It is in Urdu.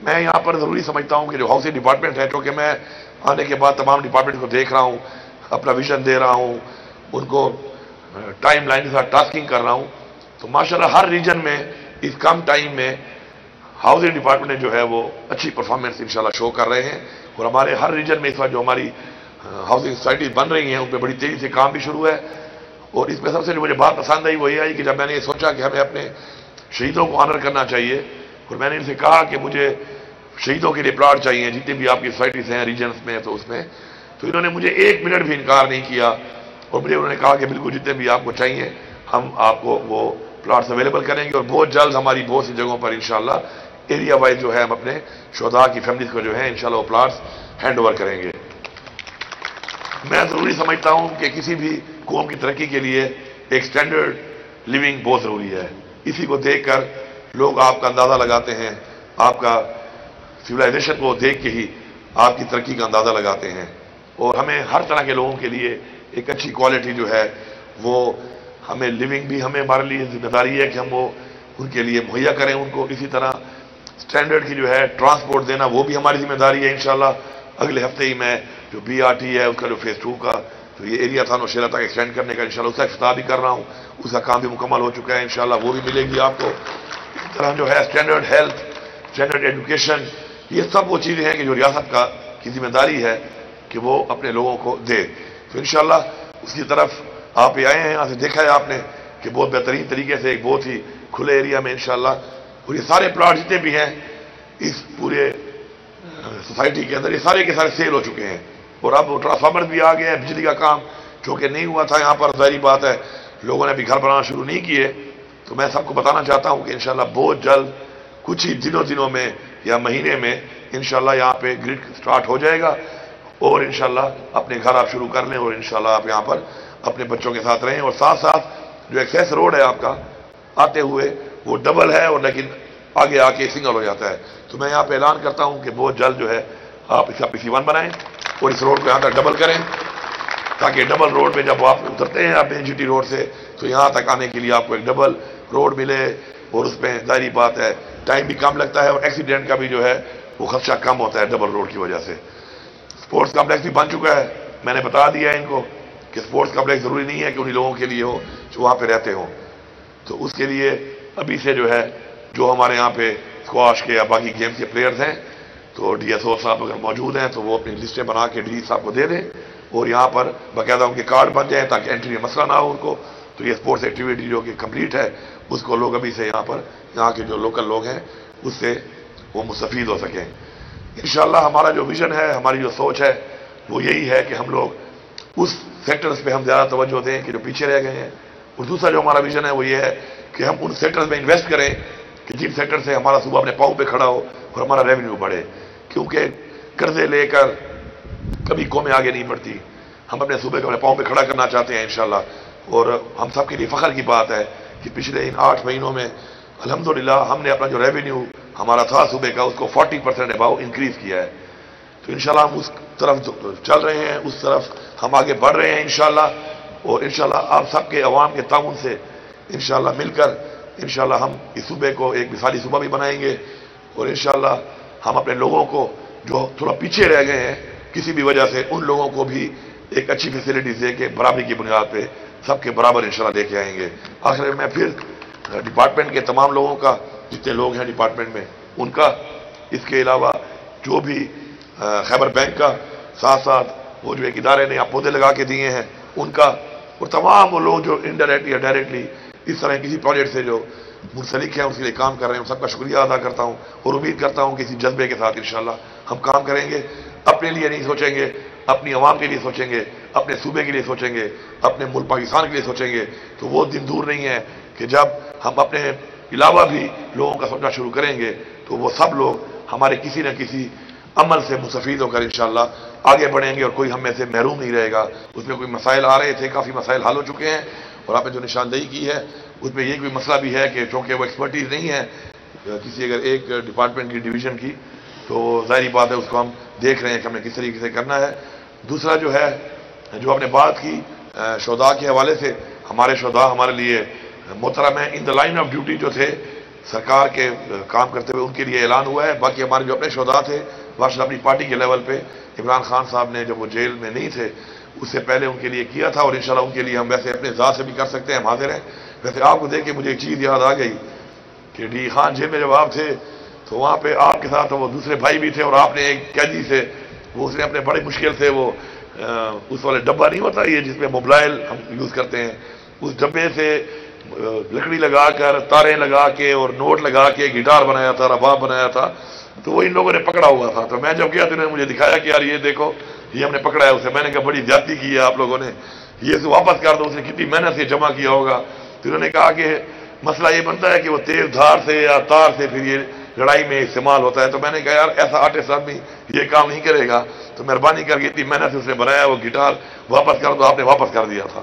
میں یہاں پر ضروری سمجھتا ہوں کہ جو ہاؤسنگ ڈپارٹمنٹ ہے، چونکہ میں آنے کے بعد تمام ڈپارٹمنٹ کو دیکھ رہا ہوں، اپنا ویژن دے رہا ہوں، ان کو ٹائم لائن کے ساتھ ٹاسکنگ کر رہا ہوں، تو ماشاءاللہ ہر ریجن میں اس کم ٹائم میں ہاؤسنگ ڈپارٹمنٹ جو ہے وہ اچھی پرفارمنس انشاءاللہ شو کر رہے ہیں، اور ہمارے ہر ریجن میں اس وقت جو ہماری ہاؤسنگ سوسائٹیز بن رہی ہیں ان پہ بڑی تیزی سے کام بھی شروع ہے۔ اور اس میں سب سے جو مجھے بات پسند آئی وہ یہ آئی کہ جب میں نے یہ سوچا کہ ہمیں اپنے شہیدوں کو آنر کرنا چاہیے، اور میں نے ان سے کہا کہ مجھے شہیدوں کے لیے پلاٹ چاہیے جتنی بھی آپ کی سوسائٹیز ہیں ریجنز میں، تو اس میں تو انہوں نے مجھے 1 منٹ بھی انکار نہیں کیا، اور مجھے انہوں نے کہا کہ بالکل جتنے بھی آپ کو چاہیے ہم آپ کو وہ پلاٹس اویلیبل کریں گے، اور بہت جلد ہماری بہت سی جگہوں پر انشاءاللہ ایریا وائز جو ہے ہم اپنے شہداء کی فیملیز کو جو ہے انشاءاللہ وہ پلاٹس ہینڈ اوور کریں گے۔ میں ضروری سمجھتا ہوں کہ کسی بھی قوم کی ترقی کے لیے ایک سٹینڈرڈ لیونگ بہت ضروری ہے، اسی کو دیکھ کر لوگ آپ کا اندازہ لگاتے ہیں، آپ کا سویلائزیشن کو دیکھ کے ہی آپ کی ترقی کا اندازہ لگاتے ہیں، اور ہمیں ہر طرح کے لوگوں کے لیے ایک اچھی کوالٹی جو ہے وہ ہمیں لیونگ بھی ہمارے لیے ذمہ داری ہے کہ ہم وہ ان کے لیے مہیا کریں ان کو، اسی طرح سٹینڈرڈ کی جو ہے ٹرانسپورٹ دینا وہ بھی ہماری ذمہ داری ہے۔ انشاءاللہ اگلے ہفتے ہی میں جو BRT ہے اس کا جو فیز 2 کا تو یہ ایریا تھا نوشیرہ تک ایکسٹینڈ کرنے کا انشاءاللہ اس کا افتتاح بھی کر رہا ہوں، اس کا کام بھی مکمل ہو چکا ہے، انشاءاللہ وہ بھی ملے گی آپ کو۔ اس طرح جو ہے سٹینڈرڈ ہیلتھ، سٹینڈرڈ ایجوکیشن، یہ سب وہ چیزیں ہیں کہ جو ریاست کی ذمہ داری ہے کہ وہ اپنے لوگوں کو دے، تو انشاءاللہ اس کی طرف آپ یہ آئے ہیں، یہاں سے دیکھا ہے آپ نے کہ بہت بہترین طریقے سے ایک بہت ہی کھلے ایریا میں انشاءاللہ، اور یہ سارے پلاٹ جتنے بھی ہیں اس پورے سوسائٹی کے اندر یہ سارے کے سارے سیل ہو چکے ہیں، اور اب ٹرانسفارمر بھی آ گئے ہیں، بجلی کا کام چونکہ نہیں ہوا تھا یہاں پر، ظاہری بات ہے لوگوں نے بھی گھر بنانا شروع نہیں کیے، تو میں سب کو بتانا چاہتا ہوں کہ انشاءاللہ بہت جلد کچھ ہی دنوں میں یا مہینے میں انشاءاللہ یہاں پہ گرڈ سٹارٹ ہو جائے گا، اور انشاءاللہ اپنے گھر آپ شروع کر لیں، اور انشاءاللہ آپ یہاں پر اپنے بچوں کے ساتھ رہیں، اور ساتھ ساتھ جو ایکسیس روڈ ہے آپ کا آتے ہوئے وہ ڈبل ہے، اور لیکن آگے آ کے سنگل ہو جاتا ہے، تو میں یہاں پہ اعلان کرتا ہوں کہ بہت جلد جو ہے آپ اس کا PC1 بنائیں اور اس روڈ کو یہاں تک ڈبل کریں، تاکہ ڈبل روڈ میں جب آپ اترتے ہیں آپ GT روڈ سے تو یہاں تک آنے کے لیے آپ کو ایک ڈبل روڈ ملے، اور اس میں ظاہری بات ہے ٹائم بھی کم لگتا ہے، اور ایکسیڈنٹ کا بھی جو ہے وہ خدشہ کم ہوتا ہے ڈبل روڈ کی وجہ سے۔ سپورٹس کمپلیکس بھی بن چکا ہے، میں نے بتا دیا ہے ان کو کہ سپورٹس کمپلیکس ضروری نہیں ہے کہ انہی لوگوں کے لیے ہو جو وہاں پہ رہتے ہوں، تو اس کے لیے ابھی سے جو ہے جو ہمارے یہاں پہ اسکواش کے یا باقی گیمز کے پلیئرز ہیں تو DSO صاحب اگر موجود ہیں تو وہ اپنی لسٹیں بنا کے DG صاحب کو دے دیں، اور یہاں پر باقاعدہ ان کے کارڈ بن جائیں تاکہ انٹری میں مسئلہ نہ ہو ان کو، تو یہ سپورٹس ایکٹیویٹی جو کہ کمپلیٹ ہے اس کو لوگ ابھی سے یہاں پر یہاں کے جو لوکل لوگ ہیں اس سے وہ مستفید ہو سکیں۔ انشاءاللہ ہمارا جو ویژن ہے، ہماری جو سوچ ہے وہ یہی ہے کہ ہم لوگ اس سیکٹرز پہ ہم زیادہ توجہ دیں کہ جو پیچھے رہ گئے ہیں، اور دوسرا جو ہمارا ویژن ہے وہ یہ ہے کہ ہم ان سیکٹرز میں انویسٹ کریں کہ جن سیکٹر سے ہمارا صوبہ اپنے پاؤں پہ کھڑا ہو اور ہمارا ریونیو بڑھے، کیونکہ قرضے لے کر کبھی قومیں آگے نہیں بڑھتی، ہم اپنے صوبے کو اپنے پاؤں پہ کھڑا کرنا چاہتے ہیں انشاءاللہ، اور ہم سب کے لیے فخر کی بات ہے کہ پچھلے ان 8 مہینوں میں الحمدللہ ہم نے اپنا جو ریونیو ہمارا تھا صوبے کا اس کو 40% اباؤ انکریز کیا ہے، تو انشاءاللہ ہم اس طرف چل رہے ہیں، اس طرف ہم آگے بڑھ رہے ہیں انشاءاللہ، اور انشاءاللہ آپ سب کے عوام کے تعاون سے انشاءاللہ مل کر انشاءاللہ ہم اس صوبے کو ایک مثالی صوبہ بھی بنائیں گے، اور انشاءاللہ ہم اپنے لوگوں کو جو تھوڑا پیچھے رہ گئے ہیں کسی بھی وجہ سے ان لوگوں کو بھی ایک اچھی فیسلٹیز دے کے برابری کی بنیاد پہ سب کے برابر انشاءاللہ لے کے آئیں گے۔ آخر میں پھر ڈپارٹمنٹ کے تمام لوگوں کا، جتنے لوگ ہیں ڈپارٹمنٹ میں ان کا، اس کے علاوہ جو بھی خیبر بینک کا، ساتھ ساتھ وہ جو ایک ادارے نے آپ پودے لگا کے دیے ہیں ان کا، اور تمام وہ لوگ جو انڈائریکٹلی یا ڈائریکٹلی اس طرح کسی پروجیکٹ سے جو منسلک ہیں اس کے لیے کام کر رہے ہیں، سب کا شکریہ ادا کرتا ہوں، اور امید کرتا ہوں کہ اسی جذبے کے ساتھ انشاءاللہ ہم کام کریں گے، اپنے لیے نہیں سوچیں گے، اپنی عوام کے لیے سوچیں گے، اپنے صوبے کے لیے سوچیں گے، اپنے ملک پاکستان کے لیے سوچیں گے، تو وہ دن دور نہیں ہے کہ جب ہم اپنے علاوہ بھی لوگوں کا سوچنا شروع کریں گے تو وہ سب لوگ ہمارے کسی نہ کسی عمل سے مستفید ہو کر انشاءاللہ آگے بڑھیں گے، اور کوئی ہم میں سے محروم نہیں رہے گا۔ اس میں کوئی مسائل آ رہے تھے، کافی مسائل حل ہو چکے ہیں، اور آپ نے جو نشاندہی کی ہے اس میں یہ کوئی مسئلہ بھی ہے کہ چونکہ وہ ایکسپرٹیز نہیں ہے کسی اگر ایک ڈپارٹمنٹ کی ڈویژن کی، تو ظاہری بات ہے اس کو ہم دیکھ رہے ہیں کہ ہمیں کس طریقے سے کرنا ہے۔ دوسرا جو ہے جو آپ نے بات کی شہداء کے حوالے سے، ہمارے شہداء ہمارے لیے محترم ہیں، ان دا لائن آف ڈیوٹی جو تھے سرکار کے کام کرتے ہوئے ان کے لیے اعلان ہوا ہے. باقی ہمارے جو اپنے شہداء تھے ماشاءاللہ اپنی پارٹی کے لیول پہ عمران خان صاحب نے جب وہ جیل میں نہیں تھے اس سے پہلے ان کے لیے کیا تھا، اور انشاءاللہ ان کے لیے ہم ویسے اپنے ذات سے بھی کر سکتے ہیں، ہم حاضر ہیں. ویسے آپ کو دیکھ کے مجھے ایک چیز یاد آ گئی کہ ڈی خان جیل میں جب آپ تھے تو وہاں پہ آپ کے ساتھ وہ دوسرے بھائی بھی تھے، اور آپ نے ایک قیدی سے وہ اس نے اپنے بڑی مشکل سے وہ اس والے ڈبہ نہیں ہوتا یہ جس میں موبائل ہم یوز کرتے ہیں، اس ڈبے سے لکڑی لگا کر تاریں لگا کے اور نوٹ لگا کے گٹار بنایا تھا، رباب بنایا تھا. تو وہ ان لوگوں نے پکڑا ہوا تھا. تو میں جب گیا تو انہوں نے مجھے دکھایا کہ یار یہ دیکھو یہ ہم نے پکڑا ہے اسے. میں نے کہا بڑی زیادتی کی ہے آپ لوگوں نے، یہ اسے واپس کر دو، اس نے کتنی محنت سے جمع کیا ہوگا. تو انہوں نے کہا کہ مسئلہ یہ بنتا ہے کہ وہ تیز دھار سے یا تار سے پھر یہ لڑائی میں استعمال ہوتا ہے. تو میں نے کہا یار ایسا آرٹسٹ آدمی یہ کام نہیں کرے گا، تو مہربانی کر کے اتنی محنت سے اس نے بنایا وہ گٹار واپس کر دو. آپ نے واپس کر دیا تھا.